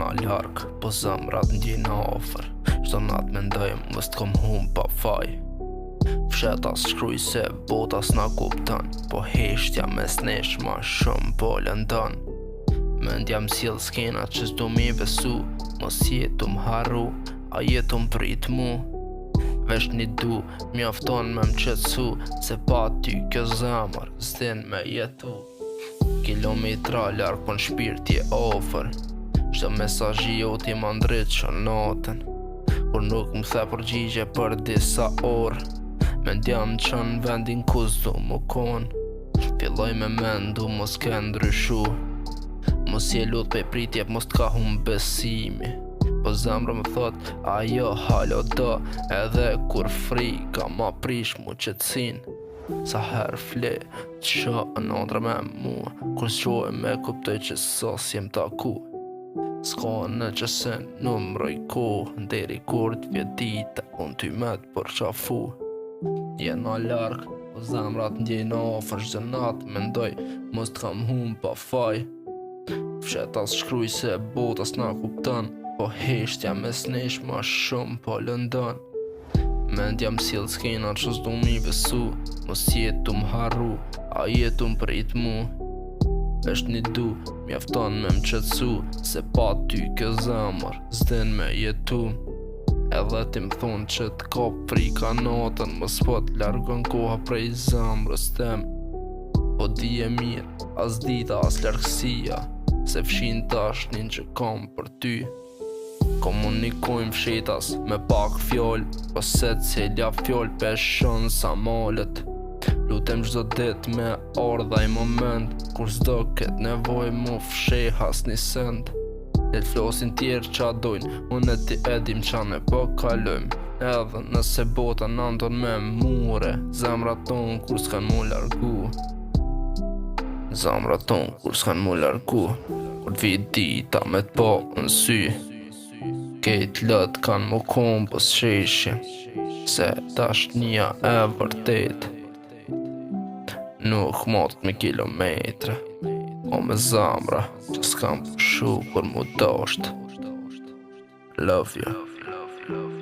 Jena larg, po zemrat ndjejnë afër. Çdo nat mendojmë mos t'kom humb pa faj. Fshetas shkruj se bota s'na kupton, po heshtja mes nesh ma shumë po lëndon. Mendja m'sjell skena që s'du mi besu, mos jetu m'harru, a jetu m'prit mu. Vesh një du, mjafton me m'qetsu, se pa ty kjo zemër s'din me jetu. Kilometra larg po n'shpirt je ofër, çdo mesazhi joti ma ndrit që natën. Kur nuk m'the përgjigje për disa orë, mendja m'çon vendin ku s'du mu kon. Filloj me mendu mos ke ndryshu, mos je lut pe pritje mos t'ka humb besimi. Po zemra më thot ajo halo do, edhe kur frika ma prish mu qetsin. Sa her fle qa nëndra me mua, kur s'qoj me kuptoj që sos jem taku. S'ka në qësen numroj kohë, deri kur t'vje dita unë ty me t'përqafu. Jena larg, po zemrat ndjejnë afër, çdo nat mendoj mos t'kam humb pa faj. Fshetas shkruj se bota s'na kupton, po heshtja mes nesh ma shumë po lëndon. Mendja m'sjell skena që s'du mi besu, mos jetu m'harru, a jetu m'prit mu. Vesh një du, mjafton me m'qetsu, se pa ty kjo zemër s'din me jetu. Edhe ti m'thon që t'kap frika natën, mos po t'largon koha prej zemrës tem. Po di e mirë, as dita as largësia, se fshin tashnin që kam për ty. Komunikojmë fshetas me pak fjall, po se cilja fjall peshon sa malet. Lutem çdo dit me ardha i moment, kur s'do ket nevoj mu fshehas një send. Let flosin tjerë qa dojnë, unë e ti edim qa ne po kalojmë. Edhe nëse bota nëndon me mure, zemrat ton kur s'kan mu largu. Zemrat ton kur s'kan mu largu, kur t'vi dita me t'po në sy. Kejt lët kan mu kom po s'sheshe, se dashnia e vërtet nuk mot me kilometre, o me zamra që s'kam pushu kur mu dasht. Love you.